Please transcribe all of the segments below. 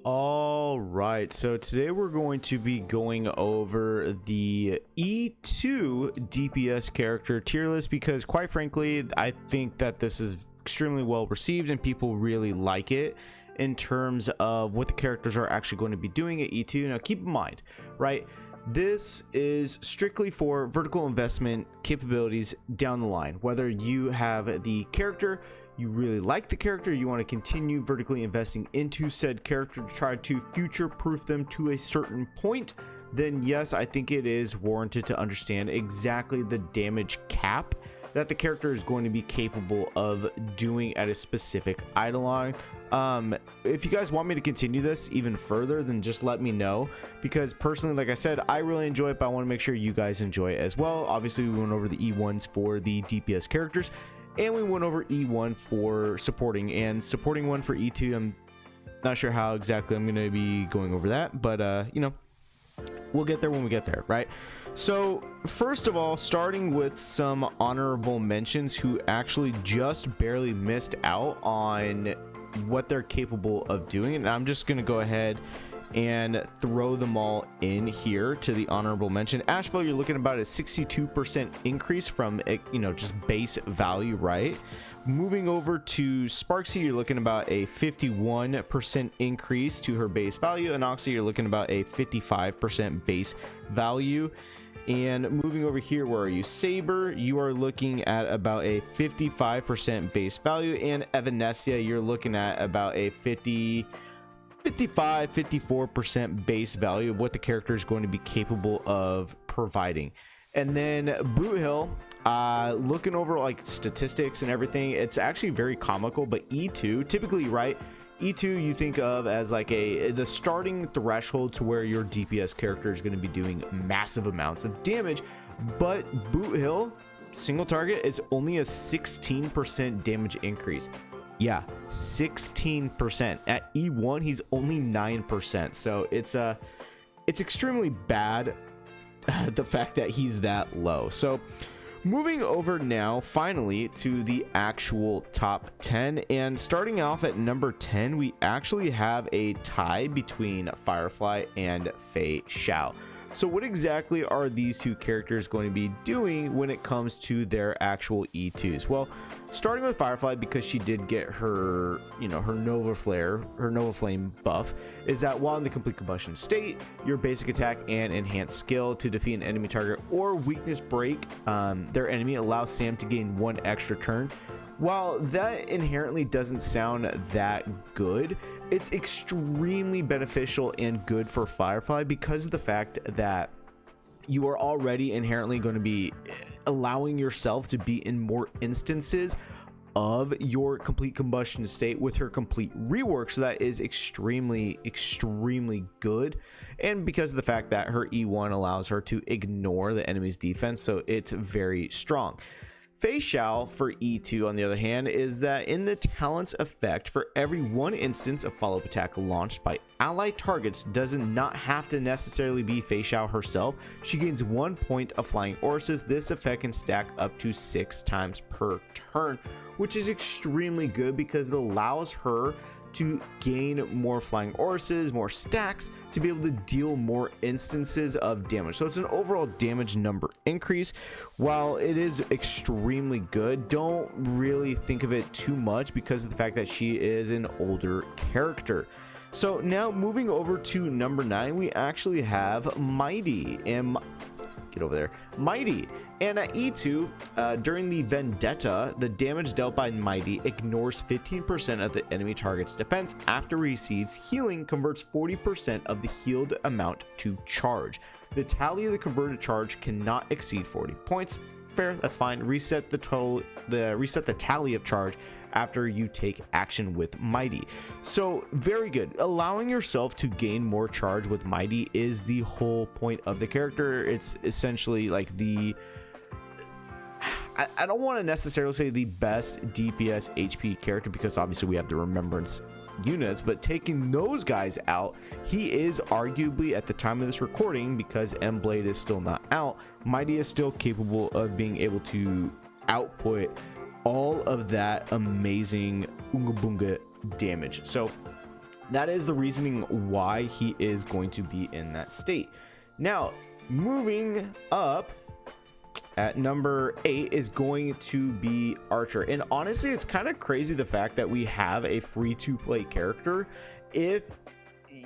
All right, so today we're going to be going over the E2 DPS character tier list because quite frankly, I think that this is extremely well received and people really like it in terms of what the characters are actually going to be doing at E2. Now keep in mind, right, this is strictly for vertical investment capabilities down the line. Whether you have the character, you really like the character, you want to continue vertically investing into said character to try to future proof them to a certain point, then yes, I think it is warranted to understand exactly the damage cap that the character is going to be capable of doing at a specific Eidolon. If you guys want me to continue this even further, then just let me know, because personally, like I said, I really enjoy it, but I want to make sure you guys enjoy it as well. Obviously, we went over the E1s for the DPS characters, and we went over E1 for supporting, and supporting one for E2. I'm not sure how exactly I'm going to be going over that, but you know, we'll get there when we get there, right? So first of all, starting with some honorable mentions who actually just barely missed out on what they're capable of doing, and I'm just going to go ahead and throw them all in here to the honorable mention. Asheville, you're looking about a 62% increase from, you know, just base value, right? Moving over to Sparksy, you're looking about a 51% increase to her base value, and Oxy, you're looking about a 55% base value. And moving over here, where are you? Saber, you are looking at about a 55% base value, and Evanescia, you're looking at about a 54% base value of what the character is going to be capable of providing. And then Boot Hill, looking over like statistics and everything, it's actually very comical. But E2, typically, right, E2 you think of as like the starting threshold to where your DPS character is going to be doing massive amounts of damage. But Boot Hill, single target, is only a 16% damage increase. Yeah, 16%. At E1 he's only 9%, so it's extremely bad the fact that he's that low. So moving over now finally to the actual top 10, and starting off at number 10, we actually have a tie between Firefly and Fei Xiao. So what exactly are these two characters going to be doing when it comes to their actual E2s? Well, starting with Firefly, because she did get her, you know, her Nova Flame buff, is that while in the complete combustion state, your basic attack and enhanced skill to defeat an enemy target or weakness break their enemy allows Sam to gain one extra turn. While that inherently doesn't sound that good, it's extremely beneficial and good for Firefly because of the fact that you are already inherently going to be allowing yourself to be in more instances of your complete combustion state with her complete rework. So that is extremely good, and because of the fact that her E1 allows her to ignore the enemy's defense, so it's very strong. Fei Xiao for E2, on the other hand, is that in the talents effect, for every one instance of follow-up attack launched by allied targets, does not have to necessarily be Fei Xiao herself. She gains 1 point of flying Orises. This effect can stack up to 6 times per turn, which is extremely good because it allows her to gain more flying Orises, more stacks, to be able to deal more instances of damage. So it's an overall damage number increase. While it is extremely good, don't really think of it too much because of the fact that she is an older character. So now moving over to number 9, we actually have Mighty, and get over there, Mighty. And at E2, during the Vendetta, the damage dealt by Mighty ignores 15% of the enemy target's defense. After receives healing, converts 40% of the healed amount to charge. The tally of the converted charge cannot exceed 40 points. Fair, that's fine. Reset the tally of charge after you take action with Mighty. So very good. Allowing yourself to gain more charge with Mighty is the whole point of the character. It's essentially like the, I don't want to necessarily say the best DPS HP character, because obviously we have the remembrance units, but taking those guys out, he is arguably, at the time of this recording, because M-Blade is still not out, Mighty is still capable of being able to output all of that amazing Unga Bunga damage. So that is the reasoning why he is going to be in that state. Now, moving up at number 8 is going to be Archer. And honestly, it's kind of crazy the fact that we have a free to play character. If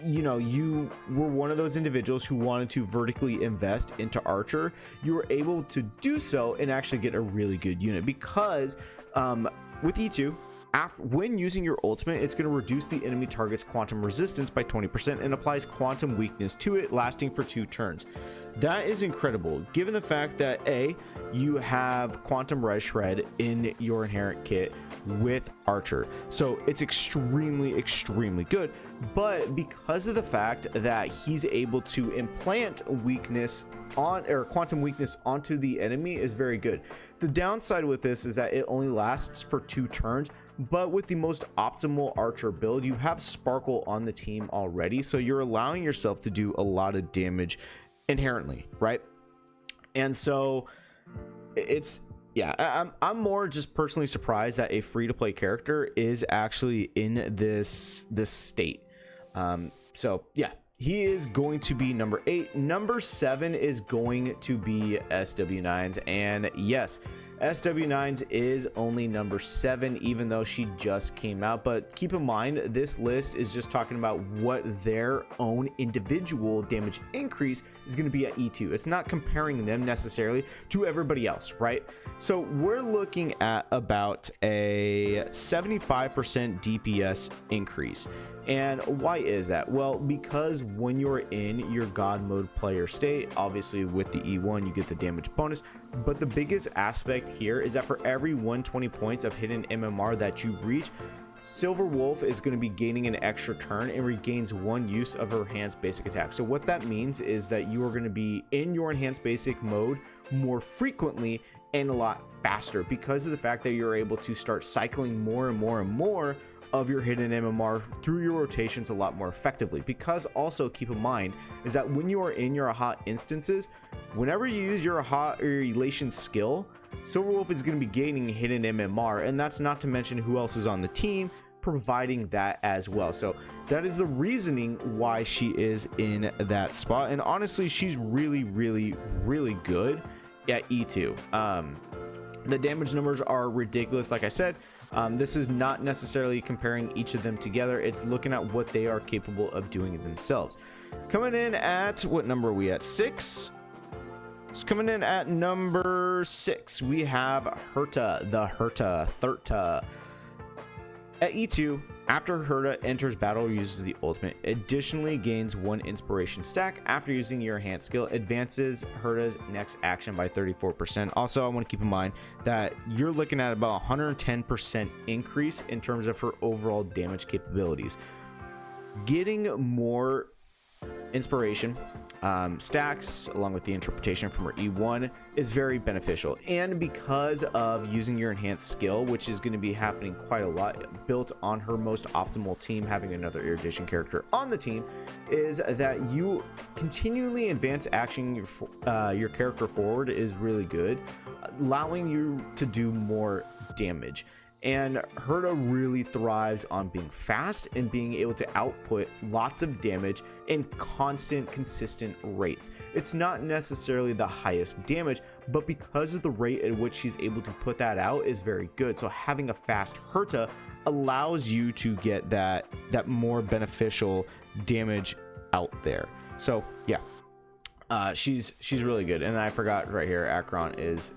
you know, you were one of those individuals who wanted to vertically invest into Archer, you were able to do so and actually get a really good unit, because with E2, when using your ultimate, it's going to reduce the enemy target's quantum resistance by 20% and applies quantum weakness to it, lasting for 2 turns. That is incredible, given the fact that you have quantum res shred in your inherent kit with Archer, so it's extremely good. But because of the fact that he's able to implant weakness on, or quantum weakness onto the enemy, is very good. The downside with this is that it only lasts for 2 turns, but with the most optimal Archer build, you have Sparkle on the team already, so you're allowing yourself to do a lot of damage inherently, right? And so it's, yeah, I'm more just personally surprised that a free-to-play character is actually in this state. So yeah, he is going to be number 8. Number 7 is going to be SW9s, and yes, SW9s is only number 7, even though she just came out. But keep in mind, this list is just talking about what their own individual damage increase is going to be at E2. It's not comparing them necessarily to everybody else, right? So we're looking at about a 75% DPS increase. And why is that? Well, because when you're in your God mode player state, obviously with the E1 you get the damage bonus, but the biggest aspect here is that for every 120 points of hidden MMR that you reach, Silver Wolf is going to be gaining an extra turn and regains 1 use of her enhanced basic attack. So what that means is that you are going to be in your enhanced basic mode more frequently and a lot faster, because of the fact that you're able to start cycling more and more of your hidden MMR through your rotations a lot more effectively. Because also keep in mind is that when you are in your hot instances, whenever you use your hot or your elation skill, Silver Wolf is going to be gaining hidden MMR, and that's not to mention who else is on the team providing that as well. So that is the reasoning why she is in that spot. And honestly, she's really good at E2. The damage numbers are ridiculous. Like I said, this is not necessarily comparing each of them together. It's looking at what they are capable of doing themselves. Coming in at, what number are we at? 6. It's coming in at number 6. We have Herta, the Thurta. At E2, after Herta enters battle or uses the ultimate, additionally gains 1 inspiration stack. After using your enhanced skill, advances Herta's next action by 34%. Also, I want to keep in mind that you're looking at about 110% increase in terms of her overall damage capabilities. Getting more inspiration stacks along with the interpretation from her E1 is very beneficial, and because of using your enhanced skill, which is going to be happening quite a lot, built on her most optimal team, having another erudition character on the team, is that you continually advance action your character forward is really good, allowing you to do more damage. And Herta really thrives on being fast and being able to output lots of damage in consistent rates. It's not necessarily the highest damage, but because of the rate at which she's able to put that out is very good. So having a fast Herta allows you to get that more beneficial damage out there. So yeah, she's really good. And I forgot right here, Akron is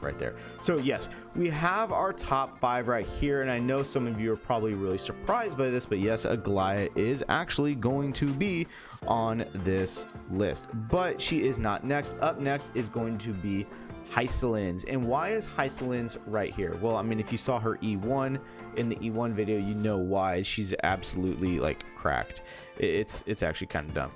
right there. So yes, we have our top 5 right here, and I know some of you are probably really surprised by this, but yes, Aglaia is actually going to be on this list, but she is not next. Up next is going to be high-CTR. And why is high-CTR right here? Well, I mean, if you saw her E1 in the E1 video, you know why. She's absolutely like cracked. It's actually kind of dumb.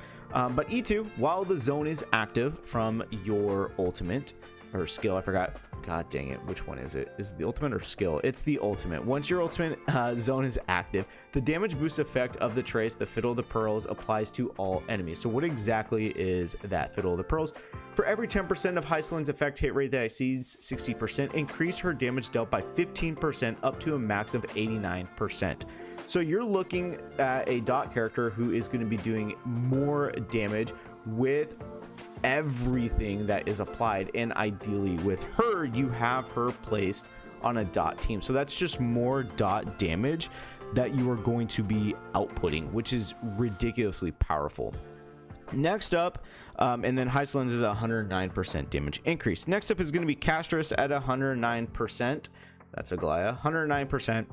But E2, while the zone is active from your ultimate or skill, I forgot, god dang it, which one is it? Is it the ultimate or skill? It's the ultimate. Once your ultimate zone is active, the damage boost effect of the trace, the Fiddle of the Pearls, applies to all enemies. So what exactly is that Fiddle of the Pearls? For every 10% of high-CTR's effect hit rate that exceeds 60%, increase her damage dealt by 15% up to a max of 89%. So you're looking at a dot character who is going to be doing more damage with everything that is applied, and ideally with her, you have her placed on a dot team. So that's just more dot damage that you are going to be outputting, which is ridiculously powerful. Next up, and then Heist Lens is 109% damage increase. Next up is going to be Castris at 109%. That's Aglaya, 109%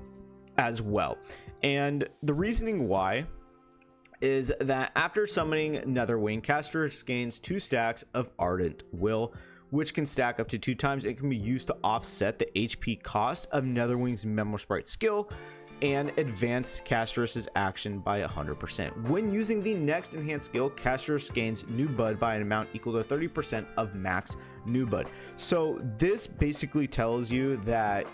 as well. And the reasoning why is that after summoning Netherwing, Castris gains 2 stacks of Ardent Will, which can stack up to 2 times. It can be used to offset the HP cost of Netherwing's Memo Sprite skill and advance Castris's action by 100%. When using the next enhanced skill, Castris gains New Bud by an amount equal to 30% of max New Bud. So this basically tells you that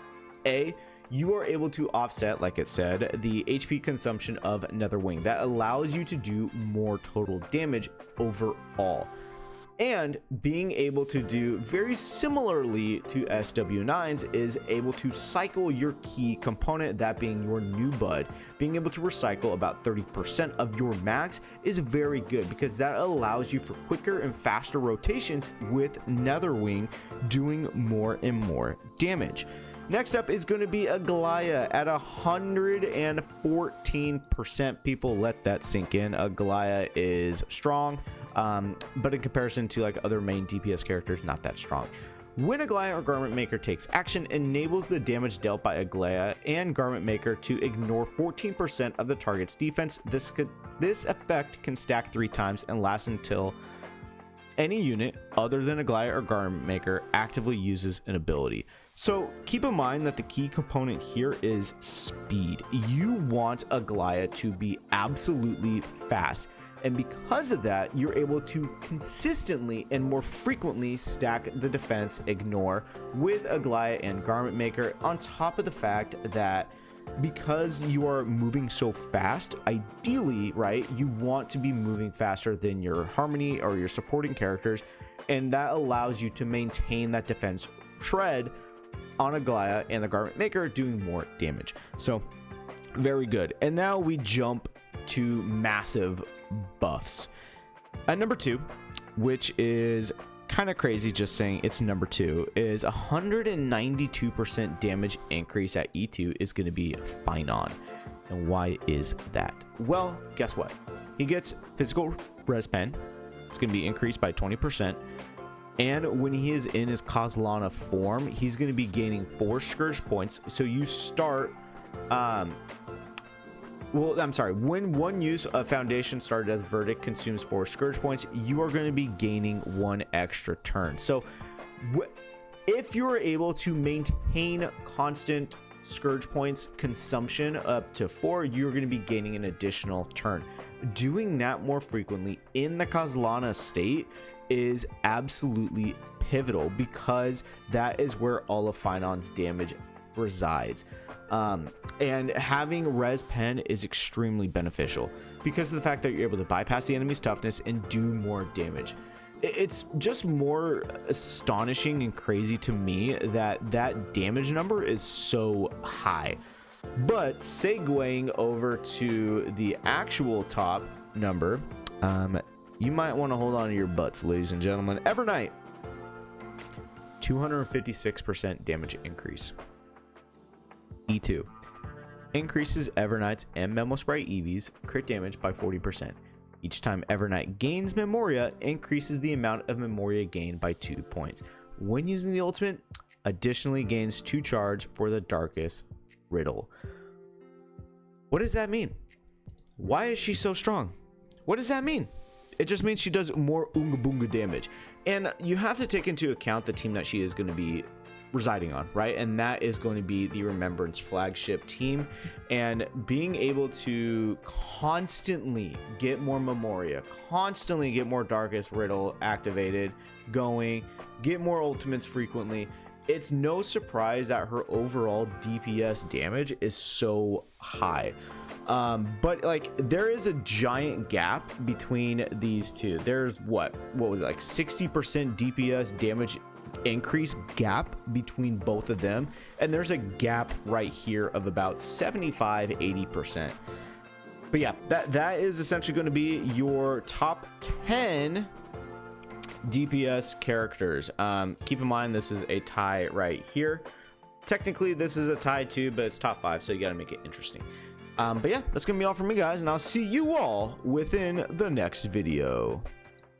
you are able to offset, like it said, the HP consumption of Netherwing. That allows you to do more total damage overall. And being able to do very similarly to SW9's is able to cycle your key component, that being your New Bud. Being able to recycle about 30% of your max is very good because that allows you for quicker and faster rotations with Netherwing doing more and more damage. Next up is going to be Aglaya at 114%. People, let that sink in. Aglaya is strong, but in comparison to like other main DPS characters, not that strong. When Aglaya or Garment Maker takes action, enables the damage dealt by Aglaya and Garment Maker to ignore 14% of the target's defense. This effect can stack 3 times and last until any unit other than Aglaya or Garment Maker actively uses an ability. So keep in mind that the key component here is speed. You want Aglaya to be absolutely fast, and because of that, you're able to consistently and more frequently stack the defense ignore with Aglaya and Garment Maker, on top of the fact that because you are moving so fast, ideally, right, you want to be moving faster than your Harmony or your supporting characters, and that allows you to maintain that defense shred on Aglaya and the Garment Maker, doing more damage. So very good. And now we jump to massive buffs. At number 2, which is kind of crazy just saying it's number 2, is 192% damage increase at E2 is going to be Finon. And why is that? Well, guess what? He gets physical res pen. It's going to be increased by 20%. And when he is in his Kozlana form, he's going to be gaining 4 Scourge points. So you start, when one use of Foundation started as Verdict consumes 4 Scourge points, you are going to be gaining 1 extra turn. So if you're able to maintain constant Scourge points consumption up to 4, you're going to be gaining an additional turn. Doing that more frequently in the Kozlana state is absolutely pivotal, because that is where all of Finon's damage resides. And having res pen is extremely beneficial because of the fact that you're able to bypass the enemy's toughness and do more damage. It's just more astonishing and crazy to me that that damage number is so high. But segueing over to the actual top number, you might want to hold on to your butts, ladies and gentlemen. Evernight, 256% damage increase. E2 increases Everknight's and Memo Sprite EV's crit damage by 40%. Each time Everknight gains Memoria, increases the amount of Memoria gained by 2 points. When using the ultimate, additionally gains 2 charge for the Darkest Riddle. What does that mean? Why is she so strong? What does that mean? It just means she does more Oonga Boonga damage. And you have to take into account the team that she is going to be residing on, right? And that is going to be the Remembrance flagship team. And being able to constantly get more Memoria, constantly get more Darkest Riddle activated, going, get more ultimates frequently, it's no surprise that her overall DPS damage is so high. But like, there is a giant gap between these two. There's what was it, like 60% DPS damage increase gap between both of them, and there's a gap right here of about 75-80%. But yeah, that is essentially going to be your top 10 DPS characters. Keep in mind this is a tie right here. Technically this is a tie too, but it's top 5, so you got to make it interesting. But yeah, that's gonna be all from me, guys, and I'll see you all within the next video.